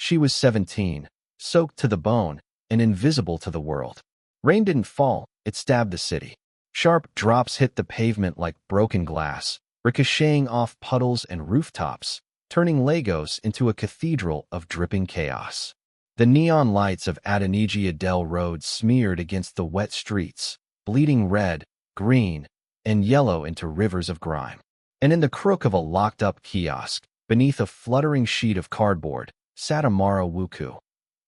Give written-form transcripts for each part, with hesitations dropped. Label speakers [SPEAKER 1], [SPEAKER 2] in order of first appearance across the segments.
[SPEAKER 1] She was 17, soaked to the bone, and invisible to the world. Rain didn't fall, it stabbed the city. Sharp drops hit the pavement like broken glass, ricocheting off puddles and rooftops, turning Lagos into a cathedral of dripping chaos. The neon lights of Adeniji Adel Road smeared against the wet streets, bleeding red, green, and yellow into rivers of grime. And in the crook of a locked-up kiosk, beneath a fluttering sheet of cardboard, sat Amara Wuku,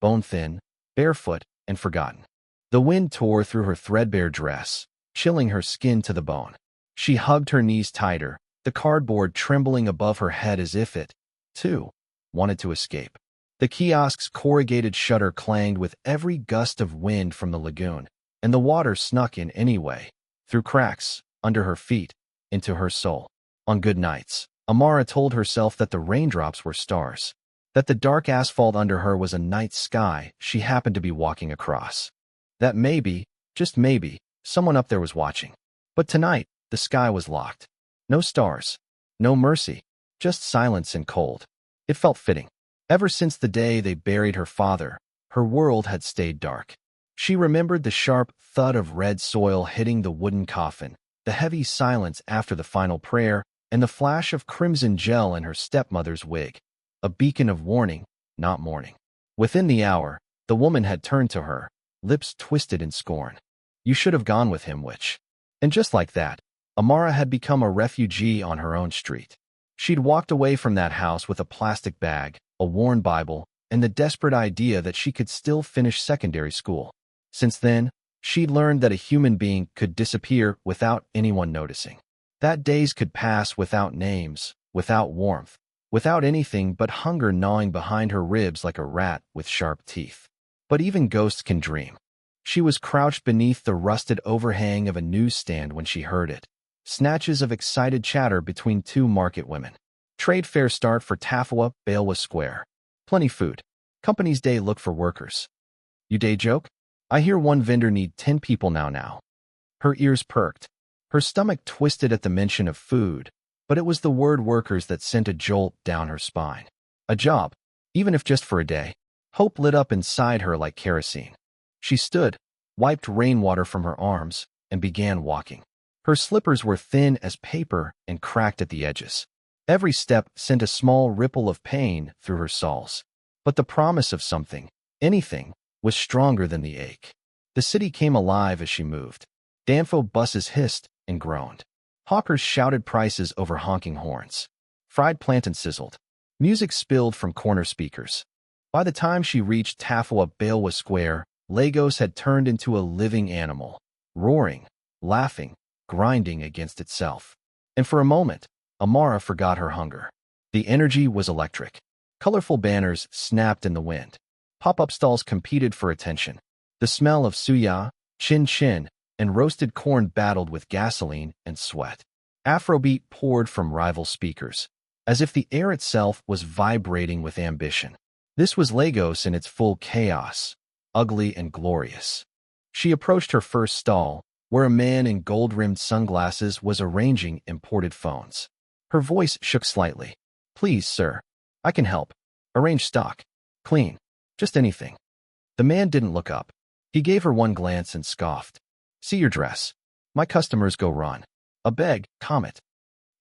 [SPEAKER 1] bone-thin, barefoot, and forgotten. The wind tore through her threadbare dress, chilling her skin to the bone. She hugged her knees tighter, the cardboard trembling above her head as if it, too, wanted to escape. The kiosk's corrugated shutter clanged with every gust of wind from the lagoon, and the water snuck in anyway, through cracks, under her feet, into her soul. On good nights, Amara told herself that the raindrops were stars, that the dark asphalt under her was a night sky she happened to be walking across. That maybe, just maybe, someone up there was watching. But tonight, the sky was locked. No stars, no mercy, just silence and cold. It felt fitting. Ever since the day they buried her father, her world had stayed dark. She remembered the sharp thud of red soil hitting the wooden coffin, the heavy silence after the final prayer, and the flash of crimson gel in her stepmother's wig. A beacon of warning, not mourning. Within the hour, the woman had turned to her, lips twisted in scorn. You should have gone with him, witch. And just like that, Amara had become a refugee on her own street. She'd walked away from that house with a plastic bag, a worn Bible, and the desperate idea that she could still finish secondary school. Since then, she'd learned that a human being could disappear without anyone noticing. That days could pass without names, without warmth, without anything but hunger gnawing behind her ribs like a rat with sharp teeth. But even ghosts can dream. She was crouched beneath the rusted overhang of a newsstand when she heard it. Snatches of excited chatter between two market women. Trade fair start for Tafawa, Balewa Square. Plenty food. Company's day look for workers. You day joke? I hear one vendor need 10 people now. Her ears perked. Her stomach twisted at the mention of food, but it was the word workers that sent a jolt down her spine. A job, even if just for a day. Hope lit up inside her like kerosene. She stood, wiped rainwater from her arms, and began walking. Her slippers were thin as paper and cracked at the edges. Every step sent a small ripple of pain through her soles. But the promise of something, anything, was stronger than the ache. The city came alive as she moved. Danfo buses hissed and groaned. Hawkers shouted prices over honking horns. Fried plantain sizzled. Music spilled from corner speakers. By the time she reached Tafawa Balewa Square, Lagos had turned into a living animal, roaring, laughing, grinding against itself. And for a moment, Amara forgot her hunger. The energy was electric. Colorful banners snapped in the wind. Pop-up stalls competed for attention. The smell of suya, chin-chin, and roasted corn battled with gasoline and sweat. Afrobeat poured from rival speakers, as if the air itself was vibrating with ambition. This was Lagos in its full chaos, ugly and glorious. She approached her first stall, where a man in gold-rimmed sunglasses was arranging imported phones. Her voice shook slightly. Please, sir. I can help. Arrange stock. Clean. Just anything. The man didn't look up. He gave her one glance and scoffed. See your dress. My customers go run. A beg, comet.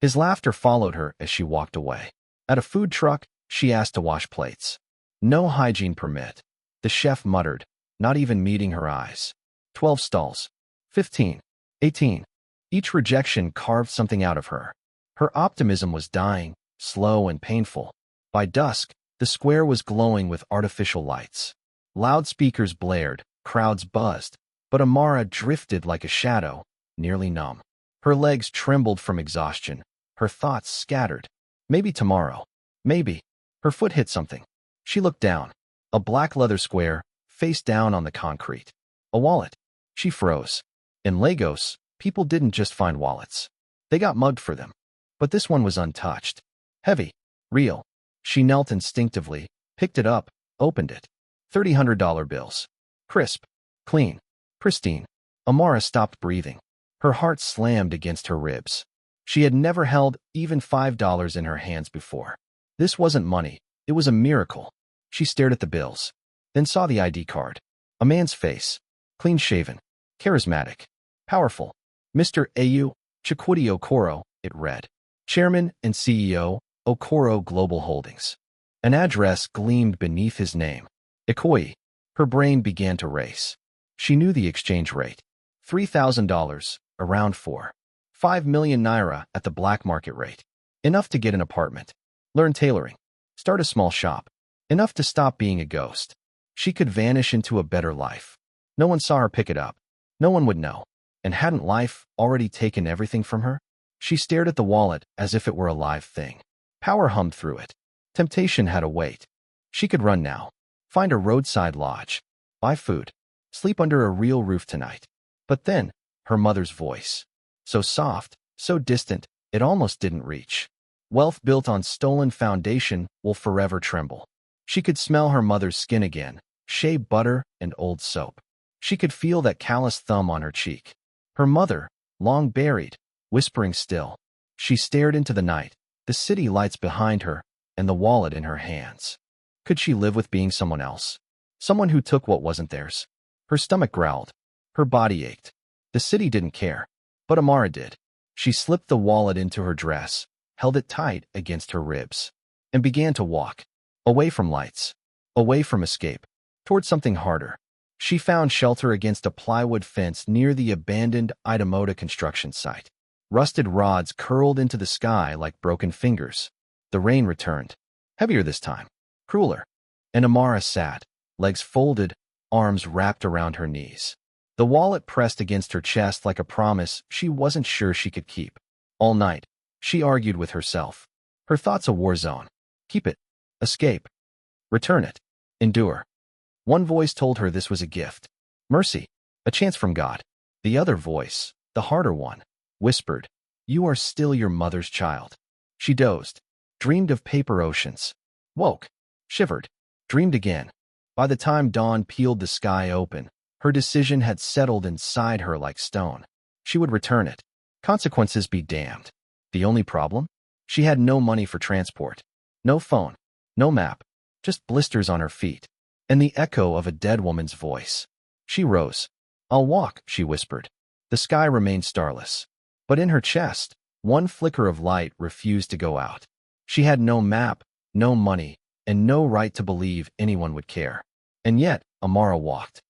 [SPEAKER 1] His laughter followed her as she walked away. At a food truck, she asked to wash plates. No hygiene permit. The chef muttered, not even meeting her eyes. 12 stalls. 15. 18. Each rejection carved something out of her. Her optimism was dying, slow and painful. By dusk, the square was glowing with artificial lights. Loudspeakers blared, crowds buzzed, but Amara drifted like a shadow, nearly numb. Her legs trembled from exhaustion, her thoughts scattered. Maybe tomorrow. Maybe. Her foot hit something. She looked down. A black leather square, face down on the concrete. A wallet. She froze. In Lagos, people didn't just find wallets. They got mugged for them. But this one was untouched. Heavy. Real. She knelt instinctively, picked it up, opened it. $30 bills. Crisp. Clean. Pristine. Amara stopped breathing. Her heart slammed against her ribs. She had never held even $5 in her hands before. This wasn't money. It was a miracle. She stared at the bills, then saw the ID card. A man's face, clean-shaven, charismatic, powerful. Mr. Au Chikwudi Okoro, it read. Chairman and CEO, Okoro Global Holdings. An address gleamed beneath his name. Ikoyi. Her brain began to race. She knew the exchange rate. $3,000, around 5 million naira at the black market rate. Enough to get an apartment. Learn tailoring. Start a small shop. Enough to stop being a ghost. She could vanish into a better life. No one saw her pick it up. No one would know. And hadn't life already taken everything from her? She stared at the wallet as if it were a live thing. Power hummed through it. Temptation had a weight. She could run now. Find a roadside lodge. Buy food. Sleep under a real roof tonight. But then, her mother's voice. So soft, so distant, it almost didn't reach. Wealth built on stolen foundation will forever tremble. She could smell her mother's skin again, shea butter and old soap. She could feel that callous thumb on her cheek. Her mother, long buried, whispering still. She stared into the night, the city lights behind her, and the wallet in her hands. Could she live with being someone else? Someone who took what wasn't theirs? Her stomach growled. Her body ached. The city didn't care, but Amara did. She slipped the wallet into her dress, held it tight against her ribs, and began to walk. Away from lights. Away from escape. Towards something harder. She found shelter against a plywood fence near the abandoned Idamoda construction site. Rusted rods curled into the sky like broken fingers. The rain returned. Heavier this time. Crueler. And Amara sat, legs folded, arms wrapped around her knees. The wallet pressed against her chest like a promise she wasn't sure she could keep. All night, she argued with herself. Her thoughts a war zone. Keep it. Escape. Return it. Endure. One voice told her this was a gift. Mercy. A chance from God. The other voice, the harder one, whispered, You are still your mother's child. She dozed. Dreamed of paper oceans. Woke. Shivered. Dreamed again. By the time dawn peeled the sky open, her decision had settled inside her like stone. She would return it. Consequences be damned. The only problem? She had no money for transport. No phone. No map. Just blisters on her feet. And the echo of a dead woman's voice. She rose. I'll walk, she whispered. The sky remained starless. But in her chest, one flicker of light refused to go out. She had no map, no money, and no right to believe anyone would care. And yet, Amara walked.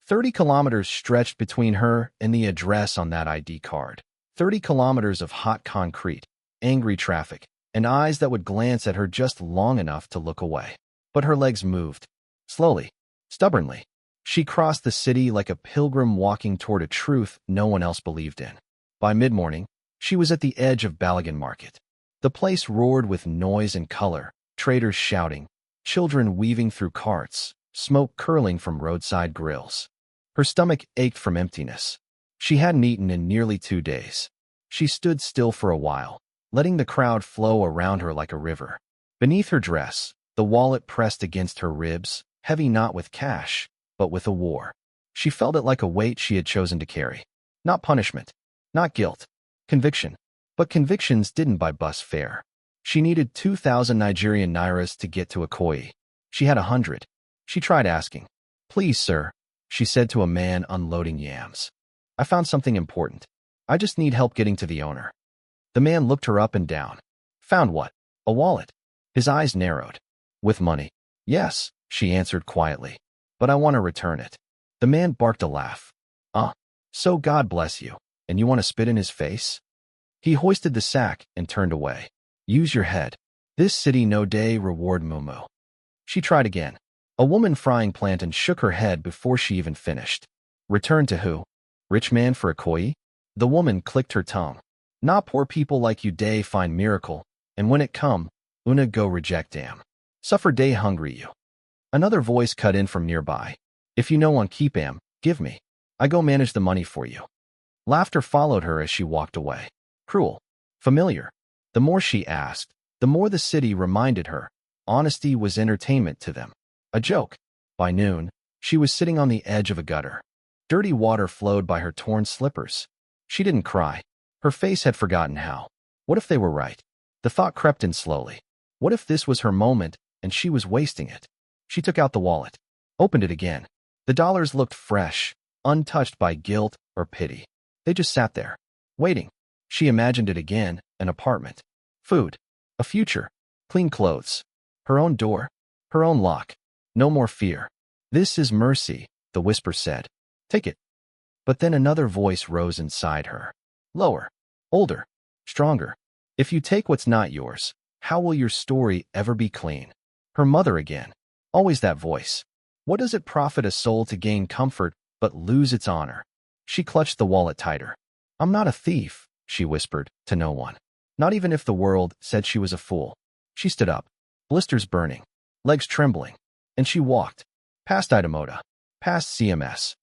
[SPEAKER 1] 30 kilometers stretched between her and the address on that ID card. 30 kilometers of hot concrete, angry traffic, and eyes that would glance at her just long enough to look away. But her legs moved. Slowly, stubbornly. She crossed the city like a pilgrim walking toward a truth no one else believed in. By mid-morning, she was at the edge of Balagan Market. The place roared with noise and color, traders shouting, children weaving through carts, smoke curling from roadside grills. Her stomach ached from emptiness. She hadn't eaten in nearly 2 days. She stood still for a while, letting the crowd flow around her like a river. Beneath her dress, the wallet pressed against her ribs, heavy not with cash, but with a war. She felt it like a weight she had chosen to carry. Not punishment, not guilt, conviction. But convictions didn't buy bus fare. She needed 2,000 Nigerian nairas to get to Ikoyi. She had 100. She tried asking. Please, sir, she said to a man unloading yams. I found something important. I just need help getting to the owner. The man looked her up and down. Found what? A wallet. His eyes narrowed. With money. Yes, she answered quietly. But I want to return it. The man barked a laugh. So God bless you. And you want to spit in his face? He hoisted the sack and turned away. Use your head. This city no day reward mumu. She tried again. A woman frying plantain shook her head before she even finished. Return to who? Rich man for Ikoyi? The woman clicked her tongue. Not poor people like you day find miracle, and when it come, una go reject am. Suffer day hungry you. Another voice cut in from nearby. If you no one keep am, give me. I go manage the money for you. Laughter followed her as she walked away. Cruel. Familiar. The more she asked, the more the city reminded her. Honesty was entertainment to them. A joke. By noon, she was sitting on the edge of a gutter. Dirty water flowed by her torn slippers. She didn't cry. Her face had forgotten how. What if they were right? The thought crept in slowly. What if this was her moment, and she was wasting it? She took out the wallet, opened it again. The dollars looked fresh, untouched by guilt or pity. They just sat there, waiting. She imagined it again, an apartment, food, a future, clean clothes, her own door, her own lock. No more fear. This is mercy, the whisper said. Take it. But then another voice rose inside her. Lower, older, stronger. If you take what's not yours, how will your story ever be clean? Her mother again. Always that voice. What does it profit a soul to gain comfort but lose its honor? She clutched the wallet tighter. I'm not a thief, she whispered, to no one. Not even if the world said she was a fool. She stood up, blisters burning, legs trembling, and she walked, past Idamoda, past CMS,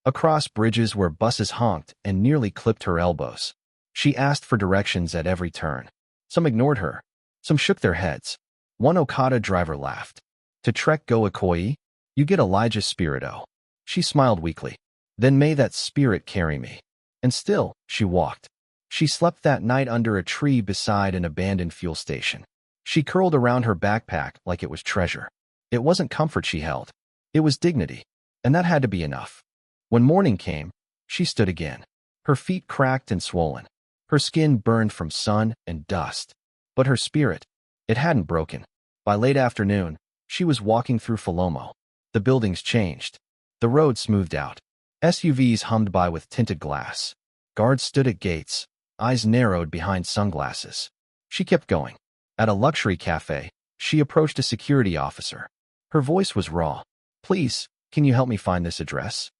[SPEAKER 1] across bridges where buses honked and nearly clipped her elbows. She asked for directions at every turn. Some ignored her. Some shook their heads. One Okada driver laughed. To trek go Ikoyi? You get Elijah Spirito. She smiled weakly. Then may that spirit carry me. And still, she walked. She slept that night under a tree beside an abandoned fuel station. She curled around her backpack like it was treasure. It wasn't comfort she held. It was dignity. And that had to be enough. When morning came, she stood again. Her feet cracked and swollen. Her skin burned from sun and dust. But her spirit, it hadn't broken. By late afternoon, she was walking through Falomo. The buildings changed. The road smoothed out. SUVs hummed by with tinted glass. Guards stood at gates, eyes narrowed behind sunglasses. She kept going. At a luxury cafe, she approached a security officer. Her voice was raw. Please, can you help me find this address?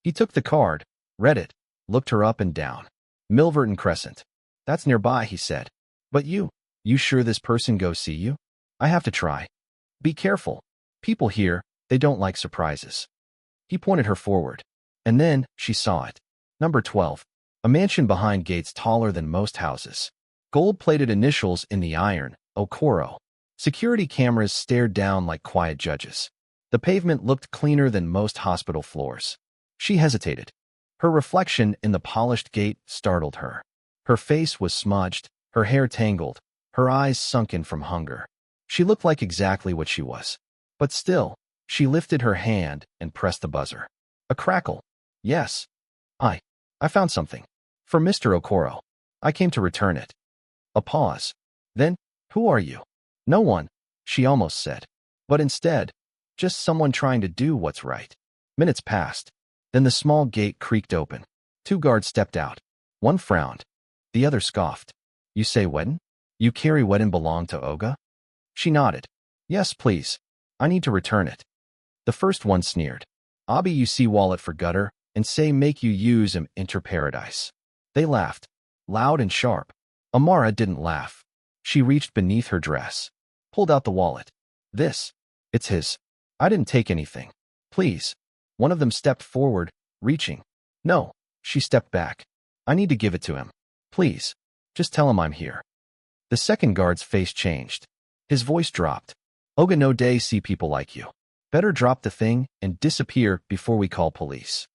[SPEAKER 1] He took the card, read it, looked her up and down. Milverton Crescent. That's nearby, he said. But you sure this person goes see you? I have to try. Be careful. People here, they don't like surprises. He pointed her forward. And then, she saw it. Number 12. A mansion behind gates taller than most houses. Gold-plated initials in the iron, Okoro. Security cameras stared down like quiet judges. The pavement looked cleaner than most hospital floors. She hesitated. Her reflection in the polished gate startled her. Her face was smudged, her hair tangled, her eyes sunken from hunger. She looked like exactly what she was. But still, she lifted her hand and pressed the buzzer. A crackle. Yes. I found something. For Mr. Okoro. I came to return it. A pause. Then, who are you? No one, she almost said. But instead, just someone trying to do what's right. Minutes passed. Then the small gate creaked open. Two guards stepped out. One frowned. The other scoffed. You say weddin'? You carry weddin' belong to Oga? She nodded. Yes, please. I need to return it. The first one sneered. Abi you see wallet for gutter, and say make you use enter paradise. They laughed. Loud and sharp. Amara didn't laugh. She reached beneath her dress. Pulled out the wallet. It's his. I didn't take anything. Please. One of them stepped forward, reaching. No. She stepped back. I need to give it to him. Please. Just tell him I'm here. The second guard's face changed. His voice dropped. Oga no day see people like you. Better drop the thing and disappear before we call police.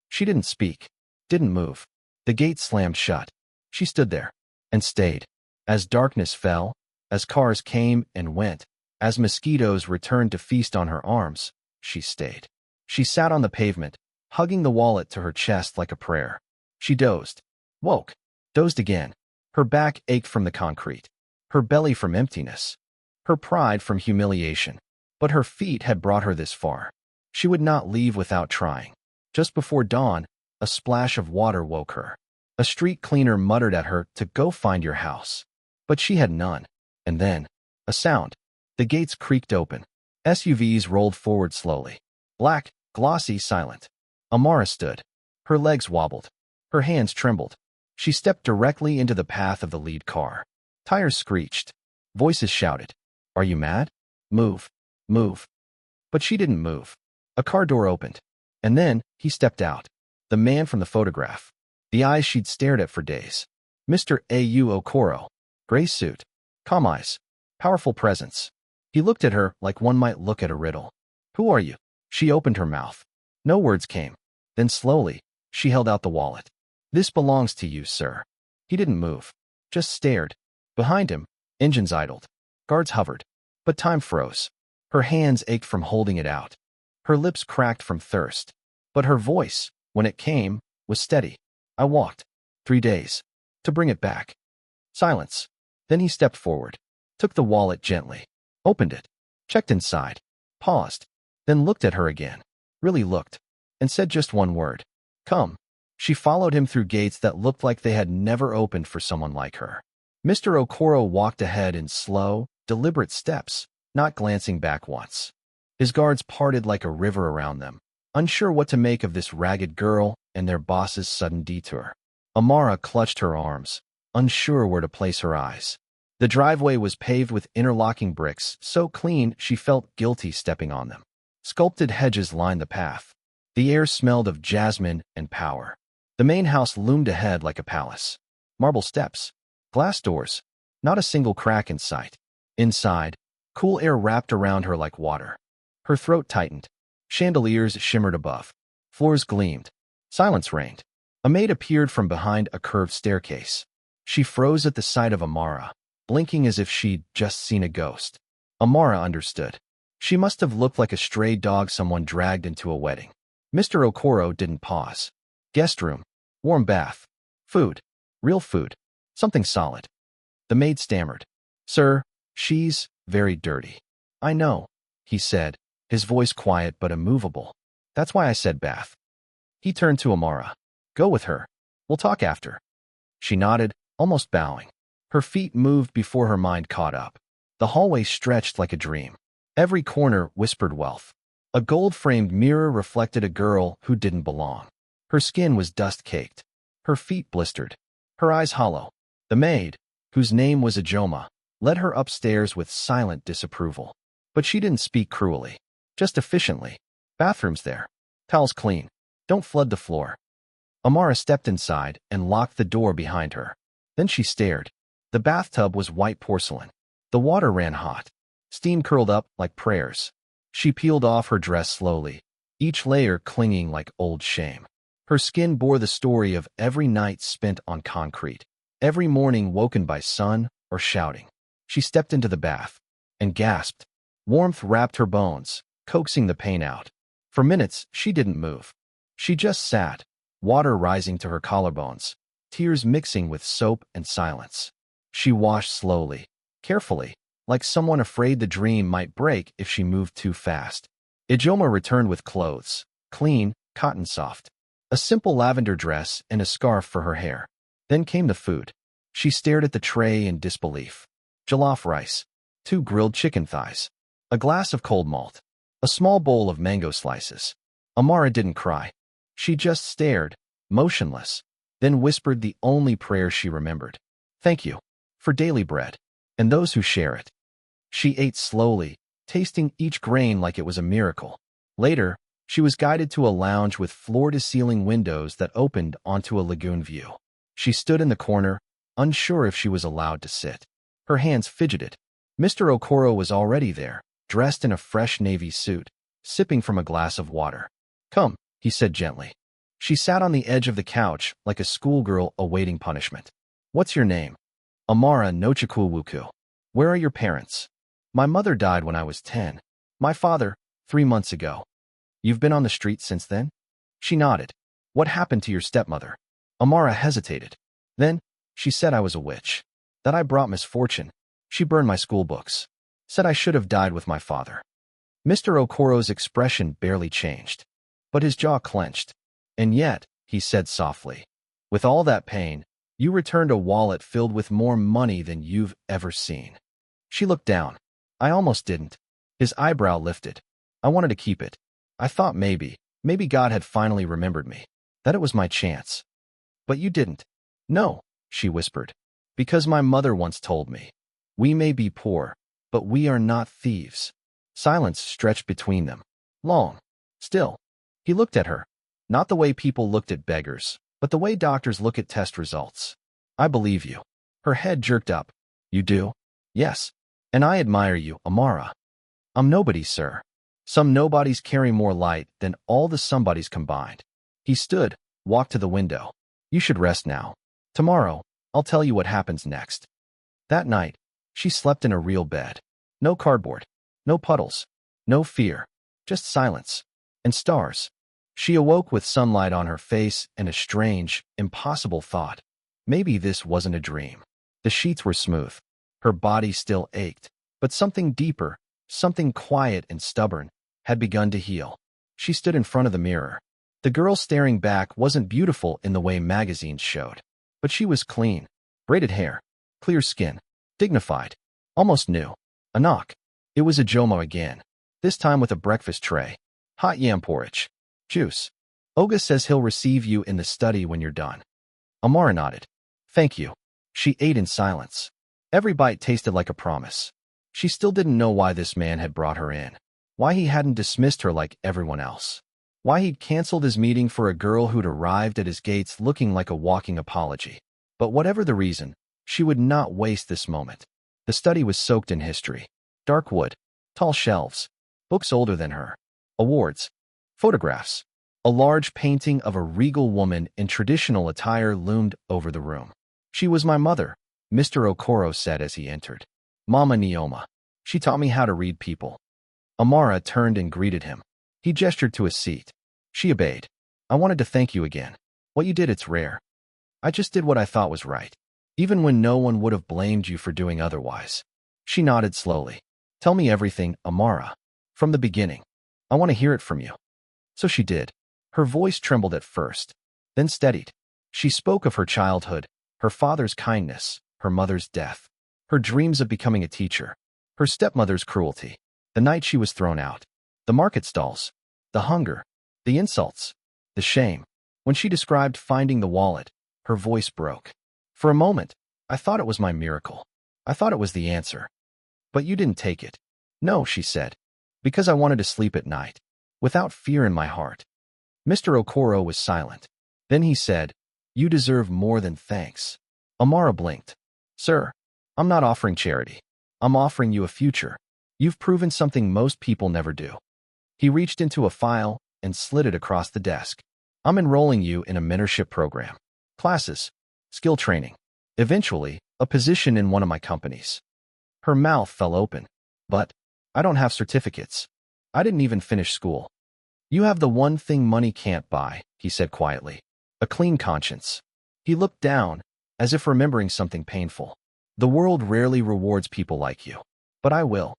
[SPEAKER 1] She didn't speak. Didn't move. The gate slammed shut. She stood there. And stayed. As darkness fell, as cars came and went, as mosquitoes returned to feast on her arms, she stayed. She sat on the pavement, hugging the wallet to her chest like a prayer. She dozed. Woke. Dozed again. Her back ached from the concrete. Her belly from emptiness. Her pride from humiliation. But her feet had brought her this far. She would not leave without trying. Just before dawn, a splash of water woke her. A street cleaner muttered at her to go find your house. But she had none. And then, a sound. The gates creaked open. SUVs rolled forward slowly. Black, glossy, silent. Amara stood. Her legs wobbled. Her hands trembled. She stepped directly into the path of the lead car. Tires screeched. Voices shouted. Are you mad? Move. Move. But she didn't move. A car door opened. And then, he stepped out. The man from the photograph. The eyes she'd stared at for days. Mr. A.U. Okoro. Gray suit. Calm eyes. Powerful presence. He looked at her like one might look at a riddle. Who are you? She opened her mouth. No words came. Then slowly, she held out the wallet. This belongs to you, sir. He didn't move. Just stared. Behind him, engines idled. Guards hovered. But time froze. Her hands ached from holding it out. Her lips cracked from thirst. But her voice, when it came, was steady. I walked 3 days to bring it back. Silence. Then he stepped forward, took the wallet gently, opened it, checked inside, paused, then looked at her again, really looked, and said just one word. Come. She followed him through gates that looked like they had never opened for someone like her. Mr. Okoro walked ahead in slow, deliberate steps, not glancing back once. His guards parted like a river around them, unsure what to make of this ragged girl and their boss's sudden detour. Amara clutched her arms, unsure where to place her eyes. The driveway was paved with interlocking bricks, so clean she felt guilty stepping on them. Sculpted hedges lined the path. The air smelled of jasmine and power. The main house loomed ahead like a palace. Marble steps, glass doors, not a single crack in sight. Inside, cool air wrapped around her like water. Her throat tightened. Chandeliers shimmered above. Floors gleamed. Silence reigned. A maid appeared from behind a curved staircase. She froze at the sight of Amara, blinking as if she'd just seen a ghost. Amara understood. She must have looked like a stray dog someone dragged into a wedding. Mr. Okoro didn't pause. Guest room. Warm bath. Food. Real food. Something solid. The maid stammered. Sir, she's very dirty. I know, he said, his voice quiet but immovable. That's why I said bath. He turned to Amara. Go with her. We'll talk after. She nodded, almost bowing. Her feet moved before her mind caught up. The hallway stretched like a dream. Every corner whispered wealth. A gold-framed mirror reflected a girl who didn't belong. Her skin was dust-caked. Her feet blistered. Her eyes hollow. The maid, whose name was Ijoma, led her upstairs with silent disapproval. But she didn't speak cruelly, just efficiently. Bathrooms there. Towels clean. Don't flood the floor. Amara stepped inside and locked the door behind her. Then she stared. The bathtub was white porcelain. The water ran hot. Steam curled up like prayers. She peeled off her dress slowly, each layer clinging like old shame. Her skin bore the story of every night spent on concrete, every morning woken by sun or shouting. She stepped into the bath and gasped. Warmth wrapped her bones, coaxing the pain out. For minutes, she didn't move. She just sat, water rising to her collarbones, tears mixing with soap and silence. She washed slowly, carefully, like someone afraid the dream might break if she moved too fast. Ijoma returned with clothes, clean, cotton soft. A simple lavender dress and a scarf for her hair. Then came the food. She stared at the tray in disbelief. Jollof rice, 2 grilled chicken thighs, a glass of cold malt, a small bowl of mango slices. Amara didn't cry. She just stared, motionless, then whispered the only prayer she remembered. Thank you for daily bread and those who share it. She ate slowly, tasting each grain like it was a miracle. Later, she was guided to a lounge with floor-to-ceiling windows that opened onto a lagoon view. She stood in the corner, unsure if she was allowed to sit. Her hands fidgeted. Mr. Okoro was already there, dressed in a fresh navy suit, sipping from a glass of water. Come, he said gently. She sat on the edge of the couch like a schoolgirl awaiting punishment. What's your name? Amara no Chikuwuku. Where are your parents? My mother died when I was 10. My father, 3 months ago. You've been on the street since then? She nodded. What happened to your stepmother? Amara hesitated. Then, she said I was a witch. That I brought misfortune. She burned my school books. Said I should have died with my father. Mr. Okoro's expression barely changed. But his jaw clenched. And yet, he said softly, with all that pain, you returned a wallet filled with more money than you've ever seen. She looked down. I almost didn't. His eyebrow lifted. I wanted to keep it. I thought maybe God had finally remembered me, that it was my chance. But you didn't. No, she whispered. Because my mother once told me. We may be poor, but we are not thieves. Silence stretched between them. Long. Still. He looked at her. Not the way people looked at beggars, but the way doctors look at test results. I believe you. Her head jerked up. You do? Yes. And I admire you, Amara. I'm nobody, sir. Some nobodies carry more light than all the somebodies combined. He stood, walked to the window. You should rest now. Tomorrow, I'll tell you what happens next. That night, she slept in a real bed. No cardboard. No puddles. No fear, just silence. And stars. She awoke with sunlight on her face and a strange, impossible thought. Maybe this wasn't a dream. The sheets were smooth. Her body still ached, but something deeper, something quiet and stubborn, had begun to heal. She stood in front of the mirror. The girl staring back wasn't beautiful in the way magazines showed, but she was clean. Braided hair, clear skin, dignified, almost new. A knock. It was Ajomo again, this time with a breakfast tray. Hot yam porridge. Juice. Olga says he'll receive you in the study when you're done. Amara nodded. Thank you. She ate in silence. Every bite tasted like a promise. She still didn't know why this man had brought her in. Why he hadn't dismissed her like everyone else. Why he'd canceled his meeting for a girl who'd arrived at his gates looking like a walking apology. But whatever the reason, she would not waste this moment. The study was soaked in history. Dark wood, tall shelves, books older than her, awards, photographs. A large painting of a regal woman in traditional attire loomed over the room. She was my mother, Mr. Okoro said as he entered. Mama Neoma. She taught me how to read people. Amara turned and greeted him. He gestured to a seat. She obeyed. I wanted to thank you again. What you did, it's rare. I just did what I thought was right, even when no one would have blamed you for doing otherwise. She nodded slowly. Tell me everything, Amara. From the beginning. I want to hear it from you. So she did. Her voice trembled at first, then steadied. She spoke of her childhood, her father's kindness, her mother's death, her dreams of becoming a teacher, her stepmother's cruelty, the night she was thrown out, the market stalls, the hunger, the insults, the shame. When she described finding the wallet, her voice broke. For a moment, I thought it was my miracle. I thought it was the answer. But you didn't take it. No, she said, because I wanted to sleep at night, without fear in my heart. Mr. Okoro was silent. Then he said, You deserve more than thanks. Amara blinked. Sir, I'm not offering charity. I'm offering you a future. You've proven something most people never do. He reached into a file and slid it across the desk. I'm enrolling you in a mentorship program. Classes, skill training, eventually, a position in one of my companies. Her mouth fell open. But I don't have certificates. I didn't even finish school. You have the one thing money can't buy, he said quietly. A clean conscience. He looked down, as if remembering something painful. The world rarely rewards people like you. But I will.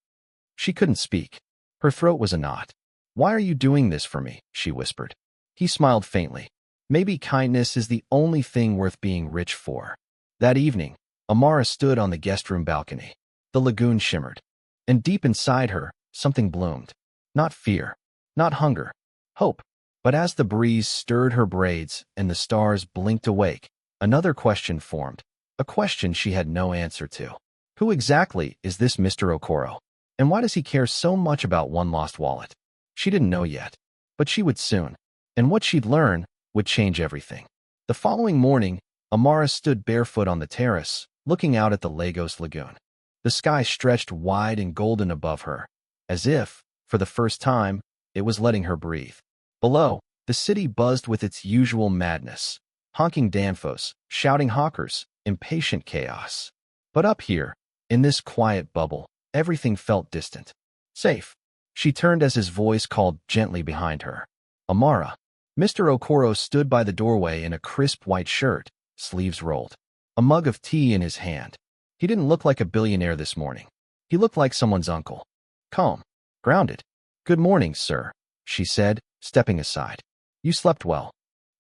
[SPEAKER 1] She couldn't speak. Her throat was a knot. Why are you doing this for me? She whispered. He smiled faintly. Maybe kindness is the only thing worth being rich for. That evening, Amara stood on the guest room balcony. The lagoon shimmered. And deep inside her, something bloomed. Not fear. Not hunger. Hope. But as the breeze stirred her braids and the stars blinked awake, another question formed. A question she had no answer to. Who exactly is this Mr. Okoro? And why does he care so much about one lost wallet? She didn't know yet. But she would soon. And what she'd learn would change everything. The following morning, Amara stood barefoot on the terrace, looking out at the Lagos Lagoon. The sky stretched wide and golden above her, as if, for the first time, it was letting her breathe. Below, the city buzzed with its usual madness. Honking danfos, shouting hawkers, impatient chaos. But up here, in this quiet bubble, everything felt distant. Safe. She turned as his voice called gently behind her. Amara. Mr. Okoro stood by the doorway in a crisp white shirt, sleeves rolled. A mug of tea in his hand. He didn't look like a billionaire this morning. He looked like someone's uncle. Calm. Grounded. Good morning, sir, she said, stepping aside. You slept well.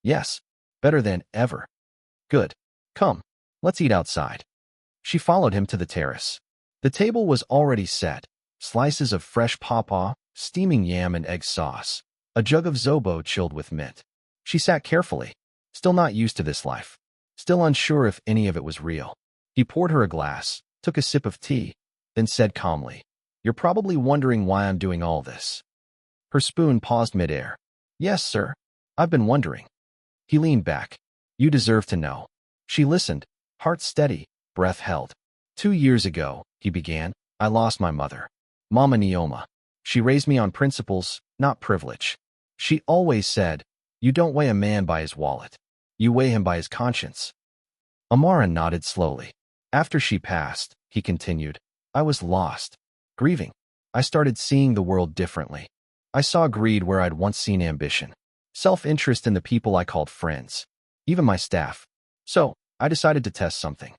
[SPEAKER 1] Yes. Better than ever. Good. Come. Let's eat outside. She followed him to the terrace. The table was already set. Slices of fresh pawpaw, steaming yam and egg sauce. A jug of zobo chilled with mint. She sat carefully, still not used to this life. Still unsure if any of it was real. He poured her a glass, took a sip of tea, then said calmly, You're probably wondering why I'm doing all this. Her spoon paused midair. Yes, sir. I've been wondering. He leaned back. You deserve to know. She listened, heart steady, breath held. 2 years ago, he began, I lost my mother. Mama Neoma. She raised me on principles, not privilege. She always said, You don't weigh a man by his wallet. You weigh him by his conscience. Amara nodded slowly. After she passed, he continued, I was lost. Grieving. I started seeing the world differently. I saw greed where I'd once seen ambition, self-interest in the people I called friends, even my staff. So, I decided to test something.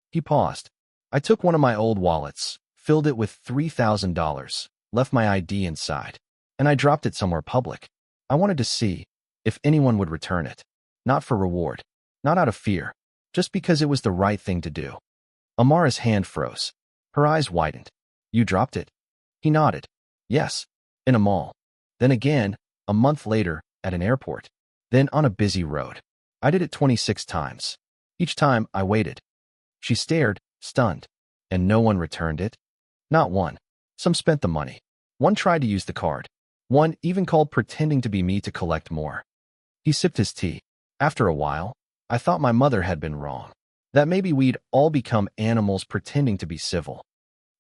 [SPEAKER 1] He paused. I took one of my old wallets, filled it with $3,000, left my ID inside, and I dropped it somewhere public. I wanted to see if anyone would return it. Not for reward, not out of fear, just because it was the right thing to do. Amara's hand froze. Her eyes widened. You dropped it? He nodded. Yes, in a mall. Then again, a month later, at an airport. Then on a busy road. I did it 26 times. Each time, I waited. She stared, stunned. And no one returned it? Not one. Some spent the money. One tried to use the card. One even called pretending to be me to collect more. He sipped his tea. After a while, I thought my mother had been wrong. That maybe we'd all become animals pretending to be civil.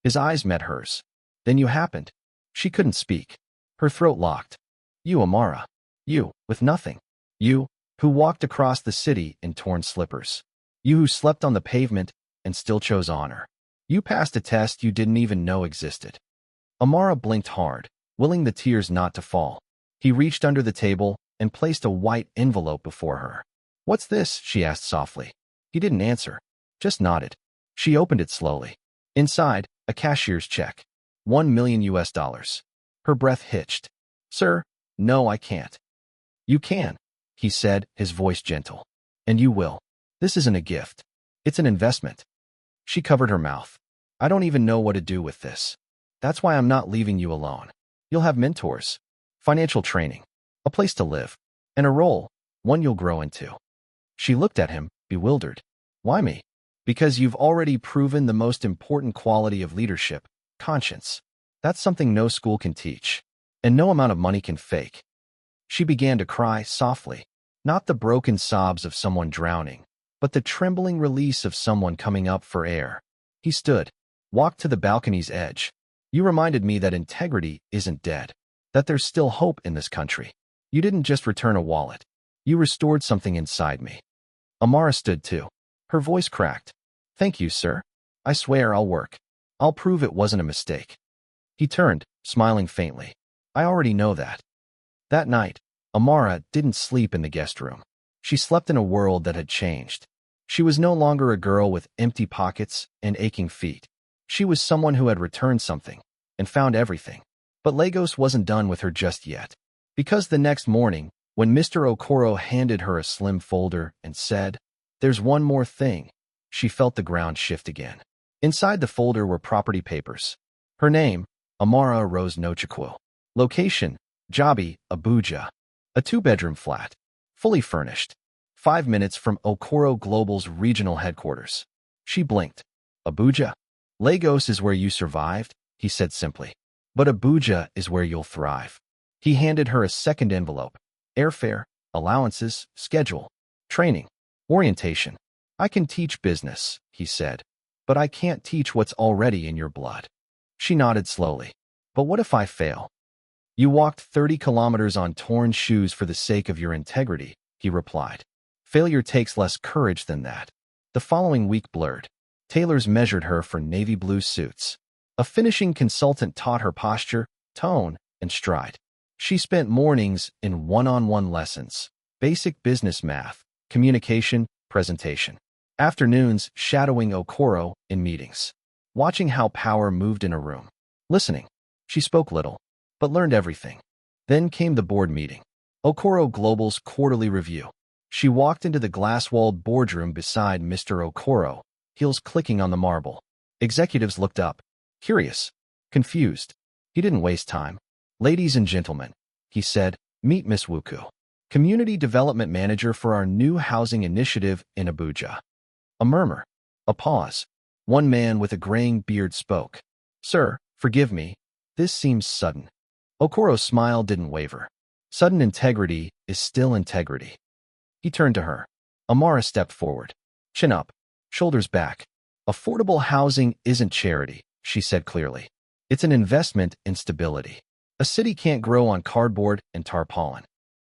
[SPEAKER 1] His eyes met hers. Then you happened. She couldn't speak. Her throat locked. You, Amara. You, with nothing. You, who walked across the city in torn slippers. You who slept on the pavement and still chose honor. You passed a test you didn't even know existed. Amara blinked hard, willing the tears not to fall. He reached under the table and placed a white envelope before her. What's this? She asked softly. He didn't answer, just nodded. She opened it slowly. Inside, a cashier's check. $1 million US. Her breath hitched. Sir, no, I can't. You can, he said, his voice gentle. And you will. This isn't a gift. It's an investment. She covered her mouth. I don't even know what to do with this. That's why I'm not leaving you alone. You'll have mentors, financial training, a place to live, and a role, one you'll grow into. She looked at him, bewildered. Why me? Because you've already proven the most important quality of leadership, conscience. That's something no school can teach, and no amount of money can fake. She began to cry softly, not the broken sobs of someone drowning, but the trembling release of someone coming up for air. He stood, walked to the balcony's edge. You reminded me that integrity isn't dead, that there's still hope in this country. You didn't just return a wallet. You restored something inside me. Amara stood too. Her voice cracked. Thank you, sir. I swear I'll work. I'll prove it wasn't a mistake. He turned, smiling faintly. I already know that. That night, Amara didn't sleep in the guest room. She slept in a world that had changed. She was no longer a girl with empty pockets and aching feet. She was someone who had returned something and found everything. But Lagos wasn't done with her just yet. Because the next morning, when Mr. Okoro handed her a slim folder and said, "There's one more thing," she felt the ground shift again. Inside the folder were property papers. Her name, Amara Rose Nochukwu. Location, Jabi, Abuja. A 2-bedroom flat, fully furnished. 5 minutes from Okoro Global's regional headquarters. She blinked. Abuja? Lagos is where you survived, he said simply. But Abuja is where you'll thrive. He handed her a second envelope. Airfare, allowances, schedule, training, orientation. I can teach business, he said, but I can't teach what's already in your blood. She nodded slowly. But what if I fail? You walked 30 kilometers on torn shoes for the sake of your integrity, he replied. Failure takes less courage than that. The following week blurred. Tailors measured her for navy blue suits. A finishing consultant taught her posture, tone, and stride. She spent mornings in one-on-one lessons, basic business math, communication, presentation. Afternoons shadowing Okoro in meetings, watching how power moved in a room. Listening. She spoke little, but learned everything. Then came the board meeting. Okoro Global's quarterly review. She walked into the glass-walled boardroom beside Mr. Okoro, heels clicking on the marble. Executives looked up, curious, confused. He didn't waste time. Ladies and gentlemen, he said, meet Miss Wuku, Community Development Manager for our new housing initiative in Abuja. A murmur. A pause. One man with a graying beard spoke. Sir, forgive me. This seems sudden. Okoro's smile didn't waver. Sudden integrity is still integrity. He turned to her. Amara stepped forward. Chin up, shoulders back. Affordable housing isn't charity, she said clearly. It's an investment in stability. A city can't grow on cardboard and tarpaulin.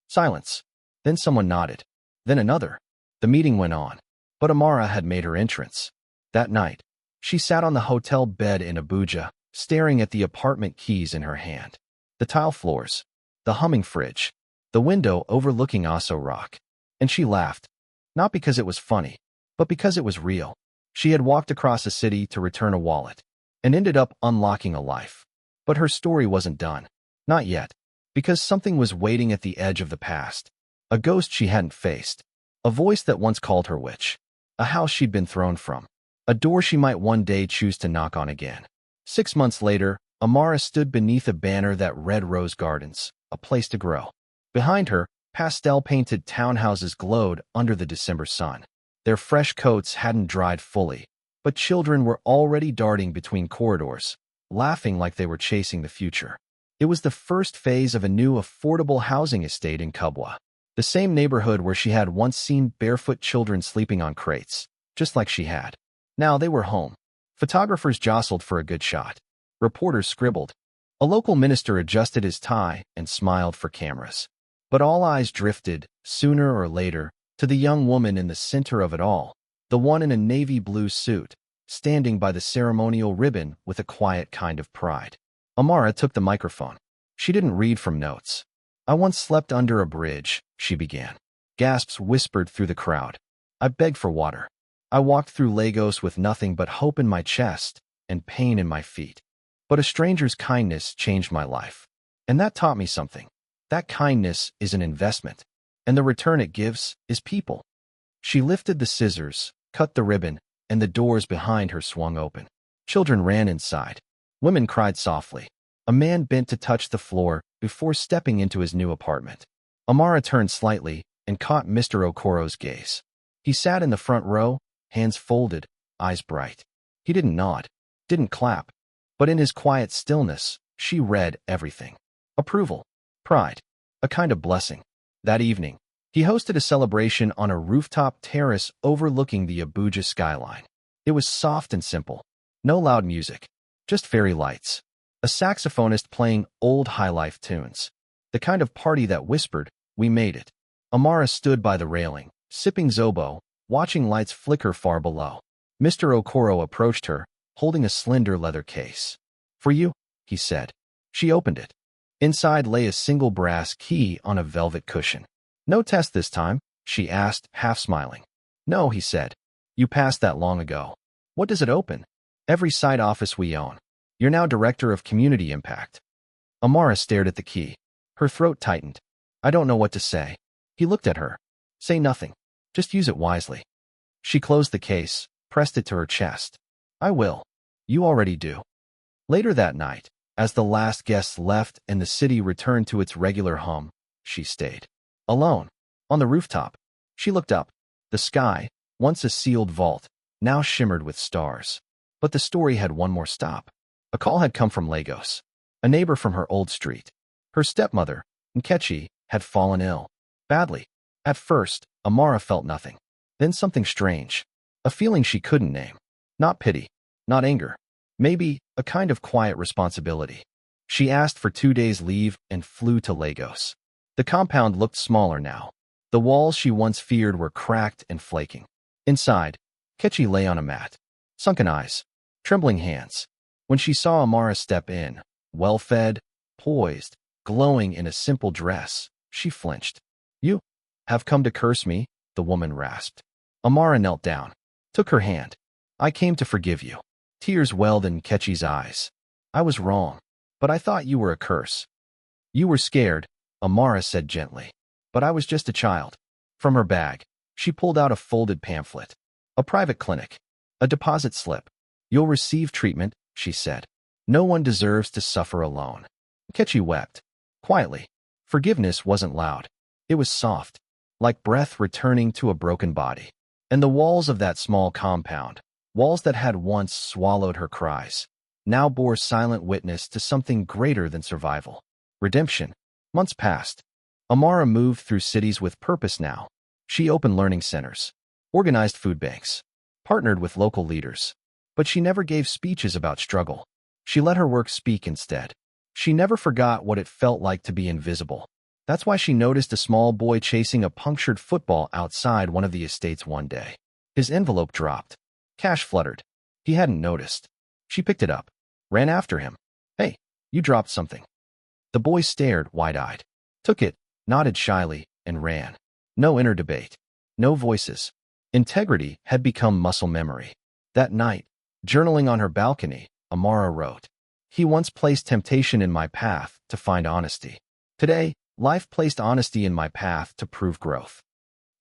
[SPEAKER 1] Silence. Then someone nodded. Then another. The meeting went on. But Amara had made her entrance. That night, she sat on the hotel bed in Abuja, staring at the apartment keys in her hand. The tile floors, the humming fridge, the window overlooking Aso Rock. And she laughed, not because it was funny, but because it was real. She had walked across a city to return a wallet and ended up unlocking a life. But her story wasn't done. Not yet, because something was waiting at the edge of the past. A ghost she hadn't faced, a voice that once called her witch, a house she'd been thrown from, a door she might one day choose to knock on again. 6 months later, Amara stood beneath a banner that read Rose Gardens, a place to grow. Behind her, pastel-painted townhouses glowed under the December sun. Their fresh coats hadn't dried fully, but children were already darting between corridors, laughing like they were chasing the future. It was the first phase of a new affordable housing estate in Kubwa, the same neighborhood where she had once seen barefoot children sleeping on crates, just like she had. Now they were home. Photographers jostled for a good shot. Reporters scribbled. A local minister adjusted his tie and smiled for cameras. But all eyes drifted, sooner or later, to the young woman in the center of it all, the one in a navy blue suit, standing by the ceremonial ribbon with a quiet kind of pride. Amara took the microphone. She didn't read from notes. "I once slept under a bridge," she began. Gasps whispered through the crowd. "I begged for water. I walked through Lagos with nothing but hope in my chest and pain in my feet. But a stranger's kindness changed my life. And that taught me something. That kindness is an investment, and the return it gives is people." She lifted the scissors, cut the ribbon, and the doors behind her swung open. Children ran inside. Women cried softly. A man bent to touch the floor before stepping into his new apartment. Amara turned slightly and caught Mr. Okoro's gaze. He sat in the front row, hands folded, eyes bright. He didn't nod, didn't clap, but in his quiet stillness, she read everything. Approval, pride, a kind of blessing. That evening, he hosted a celebration on a rooftop terrace overlooking the Abuja skyline. It was soft and simple. No loud music, just fairy lights. A saxophonist playing old high-life tunes. The kind of party that whispered, "We made it." Amara stood by the railing, sipping Zobo, watching lights flicker far below. Mr. Okoro approached her, holding a slender leather case. "For you," he said. She opened it. Inside lay a single brass key on a velvet cushion. "No test this time?" she asked, half smiling. "No," he said. "You passed that long ago." "What does it open?" "Every side office we own. You're now Director of Community Impact." Amara stared at the key. Her throat tightened. "I don't know what to say." He looked at her. "Say nothing. Just use it wisely." She closed the case, pressed it to her chest. "I will. You already do." Later that night, as the last guests left and the city returned to its regular hum, she stayed. Alone, on the rooftop. She looked up. The sky, once a sealed vault, now shimmered with stars. But the story had one more stop. A call had come from Lagos. A neighbor from her old street. Her stepmother, Nkechi, had fallen ill. Badly. At first, Amara felt nothing. Then something strange. A feeling she couldn't name. Not pity. Not anger. Maybe a kind of quiet responsibility. She asked for 2 days' leave and flew to Lagos. The compound looked smaller now. The walls she once feared were cracked and flaking. Inside, Nkechi lay on a mat. Sunken eyes. Trembling hands. When she saw Amara step in, well-fed, poised, glowing in a simple dress, she flinched. "You have come to curse me?" the woman rasped. Amara knelt down, took her hand. "I came to forgive you." Tears welled in Nkechi's eyes. "I was wrong, but I thought you were a curse." "You were scared," Amara said gently. "But I was just a child." From her bag, she pulled out a folded pamphlet. "A private clinic. A deposit slip. You'll receive treatment," she said. "No one deserves to suffer alone." Nkechi wept. Quietly. Forgiveness wasn't loud. It was soft, like breath returning to a broken body. And the walls of that small compound, walls that had once swallowed her cries, now bore silent witness to something greater than survival. Redemption. Months passed. Amara moved through cities with purpose now. She opened learning centers, organized food banks, partnered with local leaders. But she never gave speeches about struggle. She let her work speak instead. She never forgot what it felt like to be invisible. That's why she noticed a small boy chasing a punctured football outside one of the estates one day. His envelope dropped. Cash fluttered. He hadn't noticed. She picked it up. ran after him. Hey, you dropped something. The boy stared wide-eyed, took it, nodded shyly, and ran. No inner debate. No voices. Integrity had become muscle memory. That night, journaling on her balcony, Amara wrote, "He once placed temptation in my path to find honesty. Today, life placed honesty in my path to prove growth."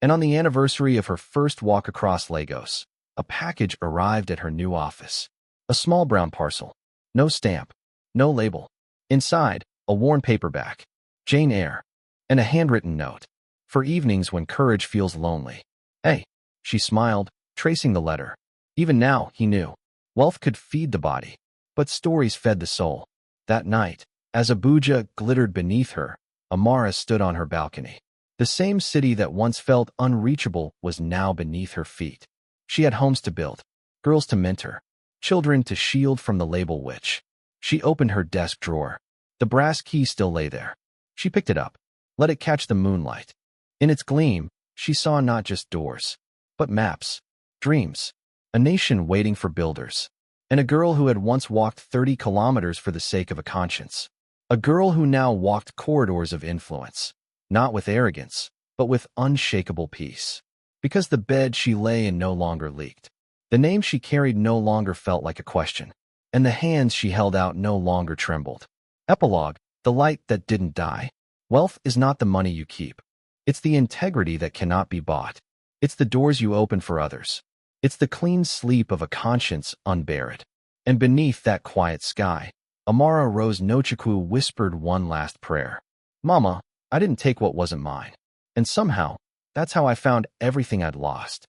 [SPEAKER 1] And on the anniversary of her first walk across Lagos, a package arrived at her new office. A small brown parcel. No stamp. No label. Inside, a worn paperback. Jane Eyre. And a handwritten note. For evenings when courage feels lonely. Hey, she smiled, tracing the letter. Even now, he knew. Wealth could feed the body, but stories fed the soul. That night, as Abuja glittered beneath her, Amara stood on her balcony. The same city that once felt unreachable was now beneath her feet. She had homes to build, girls to mentor, children to shield from the label witch. She opened her desk drawer. The brass key still lay there. She picked it up, let it catch the moonlight. In its gleam, she saw not just doors, but maps, dreams, a nation waiting for builders, and a girl who had once walked 30 kilometers for the sake of a conscience. A girl who now walked corridors of influence, not with arrogance, but with unshakable peace. Because the bed she lay in no longer leaked. The name she carried no longer felt like a question, and the hands she held out no longer trembled. Epilogue, the light that didn't die. Wealth is not the money you keep. It's the integrity that cannot be bought. It's the doors you open for others. It's the clean sleep of a conscience unburied. And beneath that quiet sky, Amara Rose Nochukwu whispered one last prayer. Mama, I didn't take what wasn't mine. And somehow, that's how I found everything I'd lost.